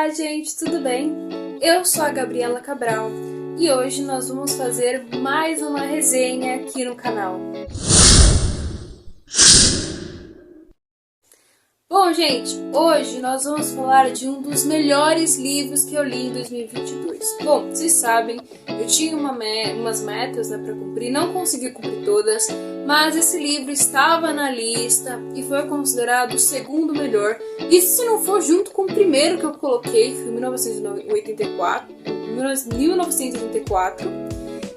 Olá, gente, tudo bem? Eu sou a Gabriela Cabral e hoje nós vamos fazer mais uma resenha aqui no canal. Bom, gente, hoje nós vamos falar de um dos melhores livros que eu li em 2022. Bom, vocês sabem, eu tinha umas metas para cumprir, não consegui cumprir todas, mas esse livro estava na lista e foi considerado o segundo melhor. Isso se não for junto com o primeiro que eu coloquei, que foi 1984,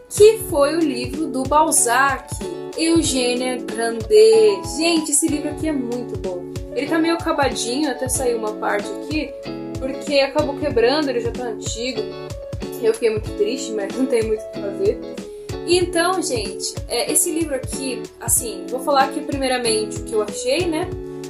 que foi o livro do Balzac, Eugênia Grandet. Gente, esse livro aqui é muito bom. Ele tá meio acabadinho, até saiu uma parte aqui, porque acabou quebrando, ele já tá antigo. Eu fiquei muito triste, mas não tem muito o que fazer. Então, gente, esse livro aqui, assim, vou falar aqui primeiramente o que eu achei, né?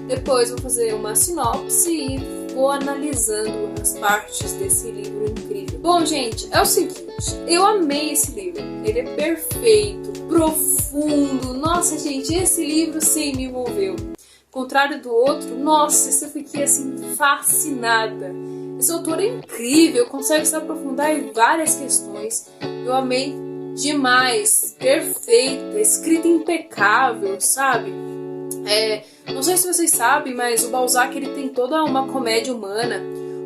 Depois vou fazer uma sinopse e vou analisando as partes desse livro incrível. Bom, gente, é o seguinte, eu amei esse livro. Ele é perfeito, profundo. Nossa, gente, esse livro sim me envolveu. Ao contrário do outro, nossa, eu fiquei assim fascinada. Esse autor é incrível, consegue se aprofundar em várias questões. Eu amei demais, perfeita, escrita impecável, sabe? Não sei se vocês sabem, mas o Balzac ele tem toda uma comédia humana,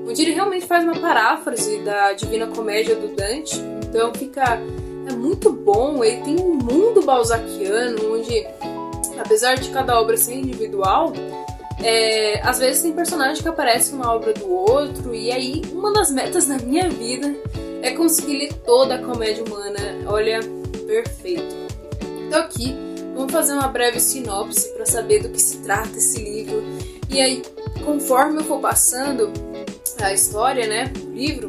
onde ele realmente faz uma paráfrase da Divina Comédia do Dante. Então é muito bom. Ele tem um mundo balzaquiano, onde apesar de cada obra ser individual, às vezes tem personagem que aparece numa obra do outro, e aí uma das metas da minha vida é conseguir ler toda a comédia humana. Olha, perfeito. Então aqui, vamos fazer uma breve sinopse para saber do que se trata esse livro. E aí, conforme eu for passando a história, né, o livro,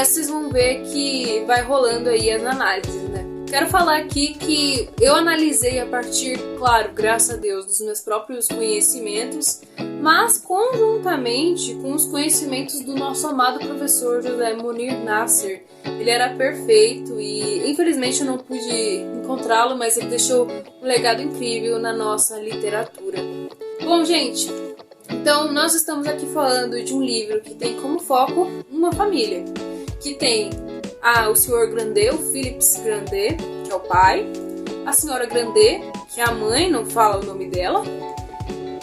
vocês vão ver que vai rolando aí as análises, né? Quero falar aqui que eu analisei a partir, claro, graças a Deus, dos meus próprios conhecimentos, mas conjuntamente com os conhecimentos do nosso amado professor José Munir Nasser. Ele era perfeito e infelizmente eu não pude encontrá-lo, mas ele deixou um legado incrível na nossa literatura. Bom, gente, então nós estamos aqui falando de um livro que tem como foco uma família, que tem o Sr. Grandet, o Philips Grandet, que é o pai, a Senhora Grandet, que é a mãe, não fala o nome dela,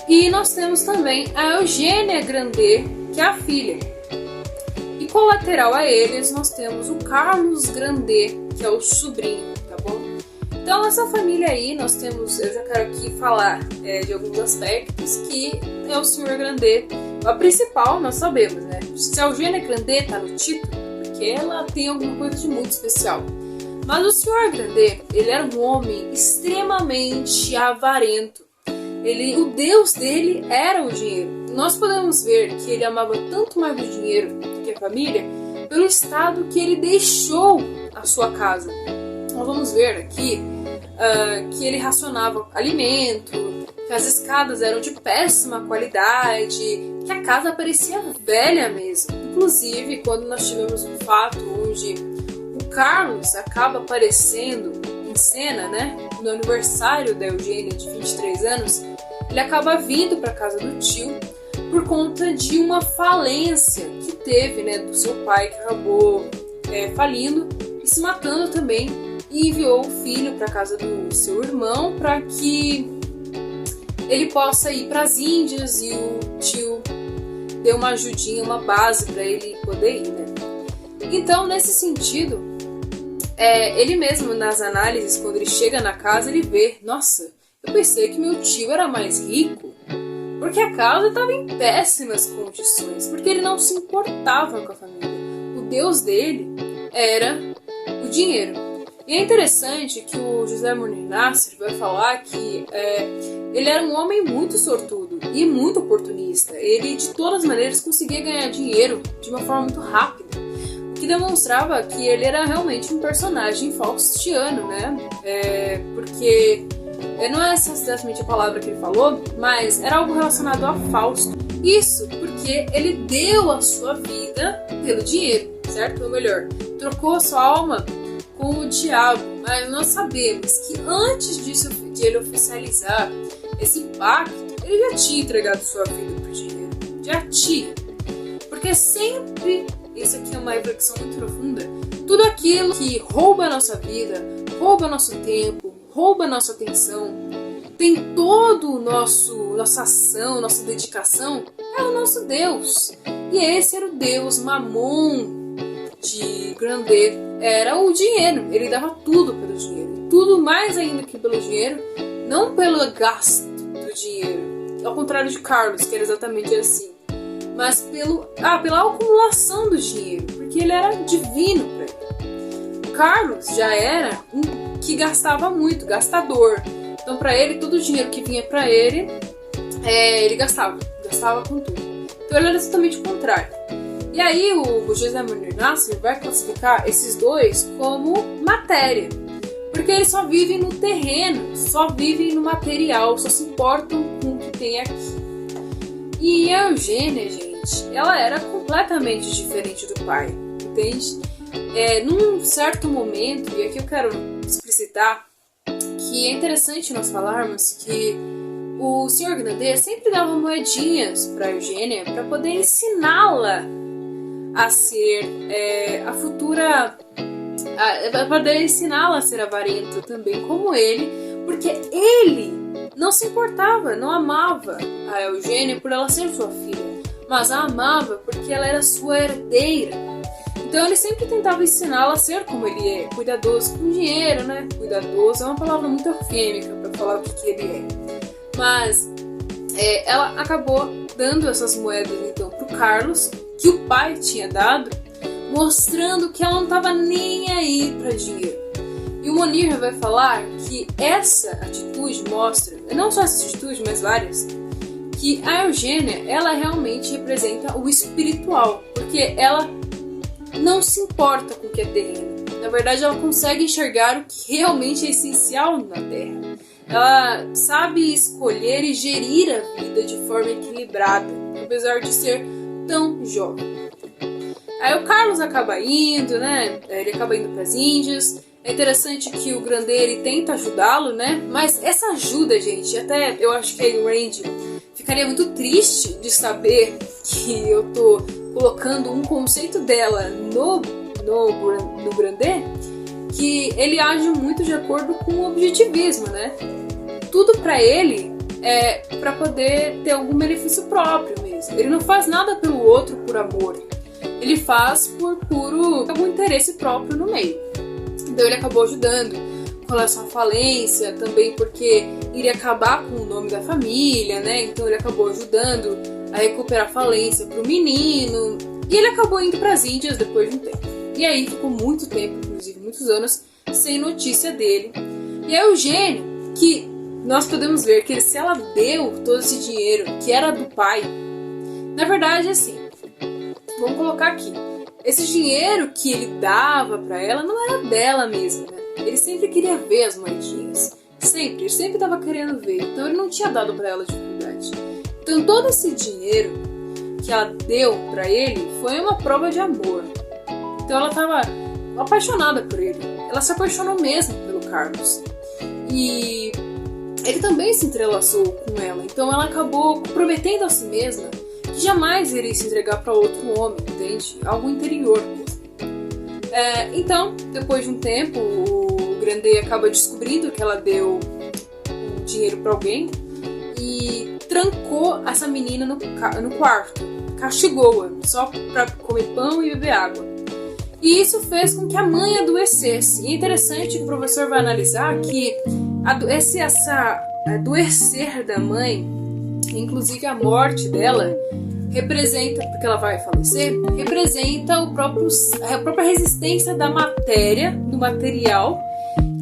e nós temos também a Eugênia Grandet, que é a filha. E colateral a eles nós temos o Carlos Grandet, que é o sobrinho, tá bom? Então nessa família aí nós temos, eu já quero aqui falar de alguns aspectos, que é o Sr. Grandet. A principal nós sabemos, né? Se a Eugênia Grandet tá no título, ela tem alguma coisa de muito especial. Mas o Sr. Grandet, ele era um homem extremamente avarento. O Deus dele era o dinheiro. Nós podemos ver que ele amava tanto mais o dinheiro do que a família pelo estado que ele deixou a sua casa. Nós vamos ver aqui que ele racionava alimento, que as escadas eram de péssima qualidade, que a casa parecia velha mesmo. Inclusive, quando nós tivemos um fato onde o Carlos acaba aparecendo em cena, né, no aniversário da Eugênia de 23 anos, ele acaba vindo para casa do tio por conta de uma falência que teve, né, do seu pai, que acabou falindo e se matando também, e enviou o filho para casa do seu irmão para que ele possa ir para as Índias, e o tio deu uma ajudinha, uma base para ele poder ir, né? Então, nesse sentido, ele mesmo nas análises, quando ele chega na casa, ele vê, nossa, eu pensei que meu tio era mais rico, porque a casa estava em péssimas condições, porque ele não se importava com a família. O Deus dele era o dinheiro. E é interessante que o José Munir Nasser vai falar que ele era um homem muito sortudo e muito oportunista. Ele, de todas as maneiras, conseguia ganhar dinheiro de uma forma muito rápida, o que demonstrava que ele era realmente um personagem faustiano, né? Porque não é exatamente a palavra que ele falou, mas era algo relacionado a Fausto. Isso porque ele deu a sua vida pelo dinheiro, certo? Ou melhor, trocou a sua alma com o diabo. Mas nós sabemos que antes disso, de ele oficializar esse pacto, ele já tinha entregado sua vida pro dinheiro. Já tinha. Porque sempre, isso aqui é uma reflexão muito profunda, tudo aquilo que rouba a nossa vida, rouba nosso tempo, rouba nossa atenção, tem todo o nossa ação, nossa dedicação, é o nosso Deus. E esse era o Deus Mamon de Grandet, era o dinheiro. Ele dava tudo pelo dinheiro, tudo mais ainda que pelo dinheiro, não pelo gasto do dinheiro, ao contrário de Carlos, que era exatamente assim, mas pela acumulação do dinheiro, porque ele era divino para ele. Carlos já era um que gastava muito, gastador. Então, para ele, todo o dinheiro que vinha para ele, ele gastava com tudo. Então, ele era exatamente o contrário. E aí, o José Manuel Nasser vai classificar esses dois como matéria, porque eles só vivem no terreno, só vivem no material, só se importam com o que tem aqui. E a Eugênia, gente, ela era completamente diferente do pai, entende? Num certo momento, e aqui eu quero explicitar, que é interessante nós falarmos que o Sr. Grandet sempre dava moedinhas para Eugênia para poder ensiná-la a ser a futura, para poder ensiná-la a ser avarenta também como ele, porque ele não se importava, não amava a Eugênia por ela ser sua filha, mas a amava porque ela era sua herdeira. Então ele sempre tentava ensiná-la a ser como ele é, cuidadoso com dinheiro, né? Cuidadoso é uma palavra muito eufêmica para falar o que ele é. Mas ela acabou dando essas moedas então pro Carlos, que o pai tinha dado, mostrando que ela não estava nem aí para dinheiro. E o Monir vai falar que essa atitude mostra, não só essa atitude, mas várias, que a Eugênia, ela realmente representa o espiritual, porque ela não se importa com o que é terreno. Na verdade, ela consegue enxergar o que realmente é essencial na Terra. Ela sabe escolher e gerir a vida de forma equilibrada, apesar de ser tão jovem. Aí o Carlos acaba indo, né? Ele acaba indo para as Índias. É interessante que o Grandet ele tenta ajudá-lo, né? Mas essa ajuda, gente, até eu acho que a Ayn Rand ficaria muito triste de saber que eu tô colocando um conceito dela no Grandet, que ele age muito de acordo com o objetivismo, né? Tudo pra ele é pra poder ter algum benefício próprio mesmo. Ele não faz nada pelo outro por amor. Ele faz por puro algum interesse próprio no meio. Então ele acabou ajudando com relação à falência, também porque iria acabar com o nome da família, né? Então ele acabou ajudando a recuperar a falência pro menino. E ele acabou indo para as Índias depois de um tempo. E aí ficou muito tempo, inclusive muitos anos, sem notícia dele. E a Eugênia, que nós podemos ver que se ela deu todo esse dinheiro que era do pai, na verdade assim, vamos colocar aqui, esse dinheiro que ele dava para ela não era dela mesmo, né? Ele sempre queria ver as moedinhas, ele sempre estava querendo ver, então ele não tinha dado para ela de verdade. Então todo esse dinheiro que ela deu para ele foi uma prova de amor. Então ela estava apaixonada por ele, ela se apaixonou mesmo pelo Carlos. E ele também se entrelaçou com ela, então ela acabou prometendo a si mesma que jamais iria se entregar para outro homem, entende? Algo interior mesmo. Então, depois de um tempo, o Grandet acaba descobrindo que ela deu o dinheiro para alguém e trancou essa menina no quarto, castigou-a só para comer pão e beber água. E isso fez com que a mãe adoecesse. E é interessante que o professor vai analisar que essa adoecer da mãe, inclusive a morte dela, representa, porque ela vai falecer, representa a própria resistência da matéria, do material,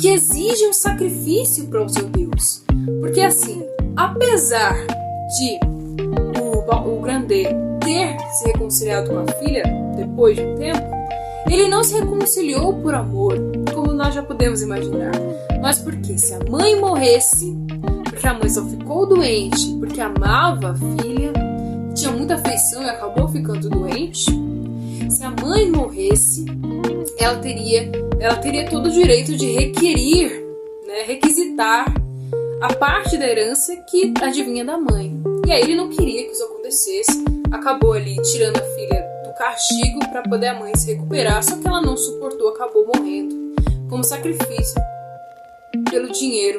que exige um sacrifício para o seu Deus. Porque assim, apesar de o Grandet ter se reconciliado com a filha depois de um tempo, ele não se reconciliou por amor, como nós já podemos imaginar, mas porque se a mãe morresse, porque a mãe só ficou doente porque amava a filha, tinha muita afeição e acabou ficando doente, se a mãe morresse, ela teria todo o direito de requerir, né, requisitar a parte da herança que adivinha da mãe. E aí ele não queria que isso acontecesse, acabou ali tirando a filha castigo para poder a mãe se recuperar, só que ela não suportou, acabou morrendo como sacrifício pelo dinheiro,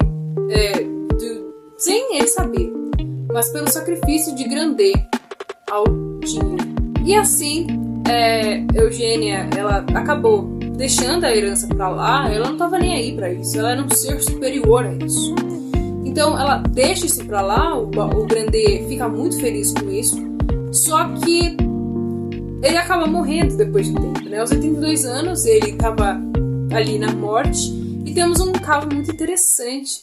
sem ele saber, mas pelo sacrifício de Grandet ao dinheiro. E assim, Eugênia, ela acabou deixando a herança para lá. Ela não estava nem aí para isso, ela era um ser superior a isso. Então ela deixa isso para lá, o Grandet fica muito feliz com isso, só que ele acaba morrendo depois de um tempo, né? Aos 82 anos ele estava ali na morte. E temos um caso muito interessante,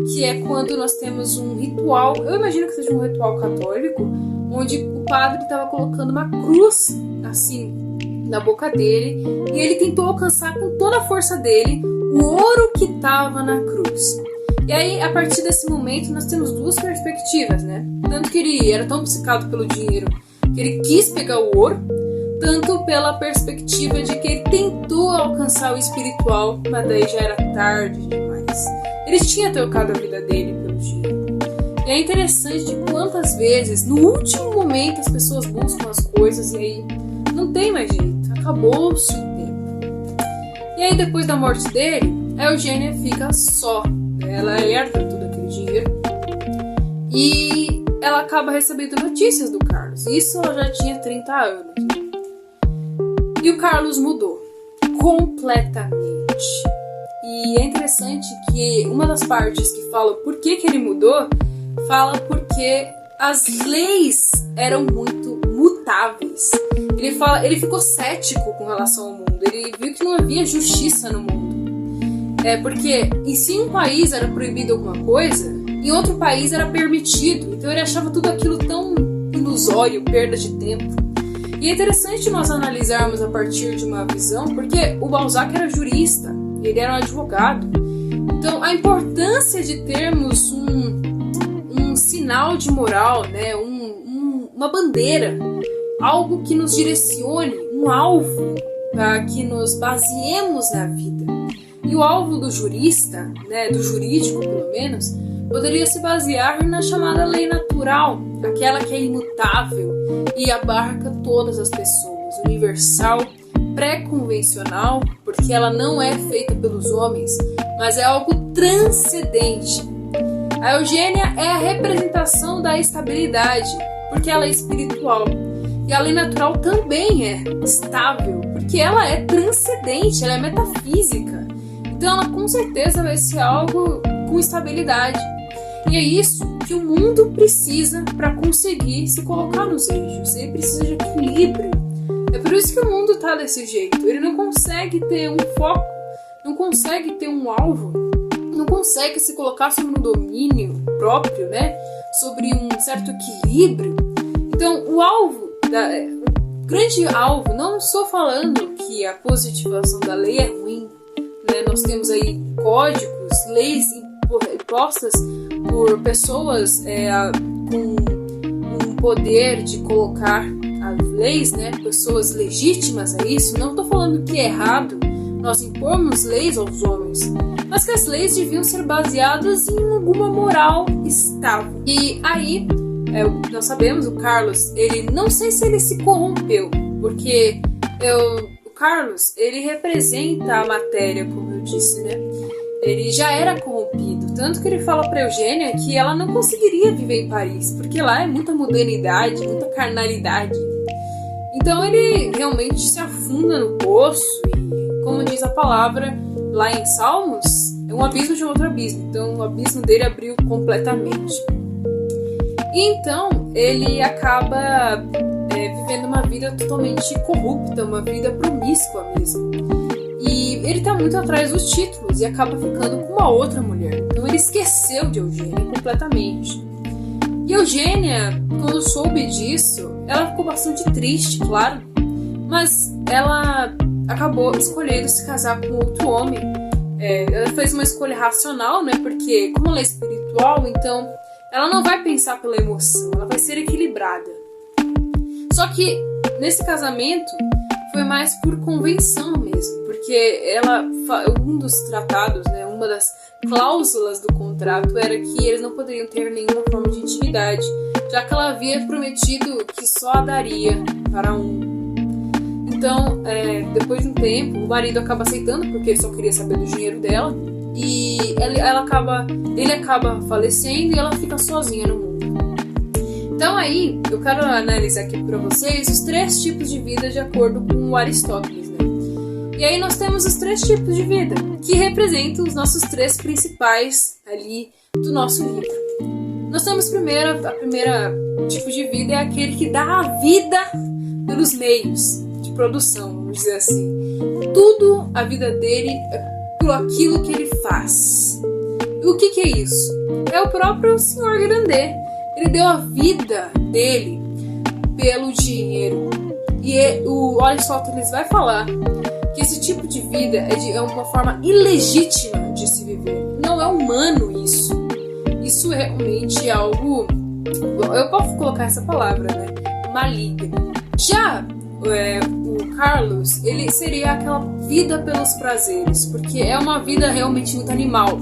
que é quando nós temos um ritual, eu imagino que seja um ritual católico, onde o padre estava colocando uma cruz, assim, na boca dele, e ele tentou alcançar com toda a força dele o ouro que estava na cruz. E aí, a partir desse momento, nós temos duas perspectivas, né? Tanto que ele era tão obcecado pelo dinheiro que ele quis pegar o ouro, tanto pela perspectiva de que ele tentou alcançar o espiritual, mas daí já era tarde demais. Ele tinha trocado a vida dele pelo dinheiro. E é interessante de quantas vezes, no último momento, as pessoas buscam as coisas e aí não tem mais jeito, acabou-se o tempo. E aí, depois da morte dele, a Eugênia fica só. Ela herda todo aquele dinheiro e ela acaba recebendo notícias do Carlos. Isso ela já tinha 30 anos. E o Carlos mudou completamente. E é interessante que uma das partes que fala por que ele mudou, fala porque as leis eram muito mutáveis. Ele ficou cético com relação ao mundo. Ele viu que não havia justiça no mundo. Porque e se em um país era proibido alguma coisa, em outro país era permitido. Então ele achava tudo aquilo tão ilusório, perda de tempo. E é interessante nós analisarmos a partir de uma visão, porque o Balzac era jurista, ele era um advogado. Então a importância de termos um sinal de moral, né? Uma bandeira, algo que nos direcione, um alvo para que nos baseemos na vida. E o alvo do jurista, né, do jurídico pelo menos, poderia se basear na chamada lei natural, aquela que é imutável e abarca todas as pessoas, universal, pré-convencional, porque ela não é feita pelos homens, mas é algo transcendente. A Eugênia é a representação da estabilidade, porque ela é espiritual. E a lei natural também é estável, porque ela é transcendente, ela é metafísica. Então ela com certeza vai ser algo com estabilidade. E é isso que o mundo precisa para conseguir se colocar nos eixos. Ele precisa de equilíbrio. É por isso que o mundo está desse jeito. Ele não consegue ter um foco, não consegue ter um alvo, não consegue se colocar sobre um domínio próprio, né? Sobre um certo equilíbrio. Então o alvo, o grande alvo, não estou falando que a positivação da lei é ruim. Nós temos aí códigos, leis impostas por pessoas com um poder de colocar as leis, né? Pessoas legítimas a isso. Não estou falando que é errado nós impormos leis aos homens, mas que as leis deviam ser baseadas em alguma moral estável. E aí, nós sabemos, o Carlos, ele não sei se ele se corrompeu, porque o Carlos, ele representa a matéria, como eu disse, né? Ele já era corrompido, tanto que ele fala para Eugênia que ela não conseguiria viver em Paris, porque lá é muita modernidade, muita carnalidade. Então ele realmente se afunda no poço e, como diz a palavra lá em Salmos, é um abismo de outro abismo. Então o abismo dele abriu completamente. E então ele acaba vivendo uma vida totalmente corrupta, uma vida promíscua mesmo. E ele tá muito atrás dos títulos e acaba ficando com uma outra mulher. Então ele esqueceu de Eugênia completamente. E Eugênia, quando soube disso, ela ficou bastante triste, claro. Mas ela acabou escolhendo se casar com outro homem. Ela fez uma escolha racional, né? Porque como ela é espiritual, então ela não vai pensar pela emoção, ela vai ser equilibrada. Só que nesse casamento foi mais por convenção mesmo, porque um dos tratados, né, uma das cláusulas do contrato era que eles não poderiam ter nenhuma forma de intimidade, já que ela havia prometido que só a daria para um Então, depois de um tempo, o marido acaba aceitando, porque ele só queria saber do dinheiro dela. E ele acaba falecendo e ela fica sozinha no mundo. Então aí, eu quero analisar aqui para vocês os 3 tipos de vida de acordo com o Aristóteles, né? E aí nós temos os 3 tipos de vida, que representam os nossos 3 principais ali do nosso livro. Nós temos a primeira tipo de vida é aquele que dá a vida pelos meios de produção, vamos dizer assim. Tudo a vida dele é por aquilo que ele faz. E o que é isso? É o próprio Senhor Grandet. Ele deu a vida dele pelo dinheiro. E o Aristóteles vai falar que esse tipo de vida é uma forma ilegítima de se viver. Não é humano isso. Isso é realmente algo... Eu posso colocar essa palavra, né? Maligno. Já o Carlos, ele seria aquela vida pelos prazeres, porque é uma vida realmente muito animal,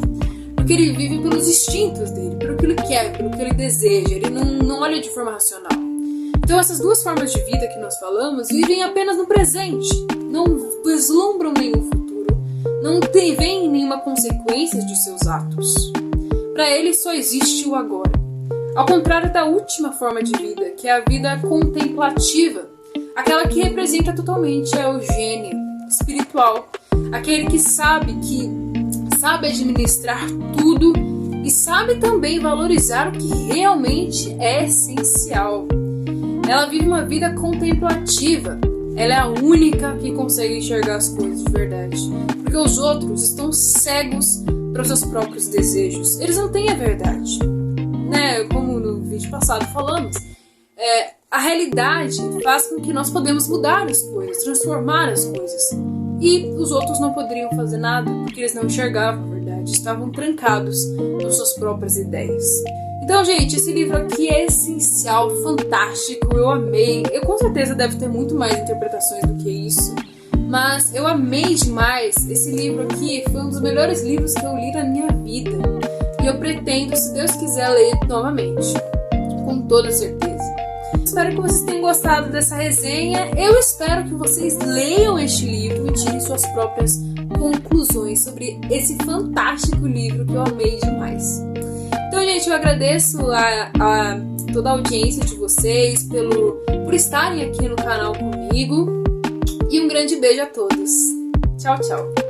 porque ele vive pelos instintos dele, pelo que ele quer, pelo que ele deseja, ele não olha de forma racional. Então essas 2 formas de vida que nós falamos vivem apenas no presente, não vislumbram nenhum futuro, não veem nenhuma consequência de seus atos. Para ele só existe o agora. Ao contrário da última forma de vida, que é a vida contemplativa, aquela que representa totalmente a Eugênia espiritual, aquele que sabe administrar tudo e sabe também valorizar o que realmente é essencial. Ela vive uma vida contemplativa. Ela é a única que consegue enxergar as coisas de verdade, porque os outros estão cegos para os seus próprios desejos. Eles não têm a verdade, né? Como no vídeo passado falamos, a realidade faz com que nós podemos mudar as coisas, transformar as coisas. E os outros não poderiam fazer nada, porque eles não enxergavam a verdade, estavam trancados nas suas próprias ideias. Então, gente, esse livro aqui é essencial, fantástico, eu amei. Eu com certeza deve ter muito mais interpretações do que isso, mas eu amei demais. Esse livro aqui foi um dos melhores livros que eu li na minha vida. E eu pretendo, se Deus quiser, ler novamente, com toda certeza. Espero que vocês tenham gostado dessa resenha. Eu espero que vocês leiam este livro e tirem suas próprias conclusões sobre esse fantástico livro que eu amei demais. Então, gente, eu agradeço a toda a audiência de vocês por estarem aqui no canal comigo. E um grande beijo a todos. Tchau, tchau.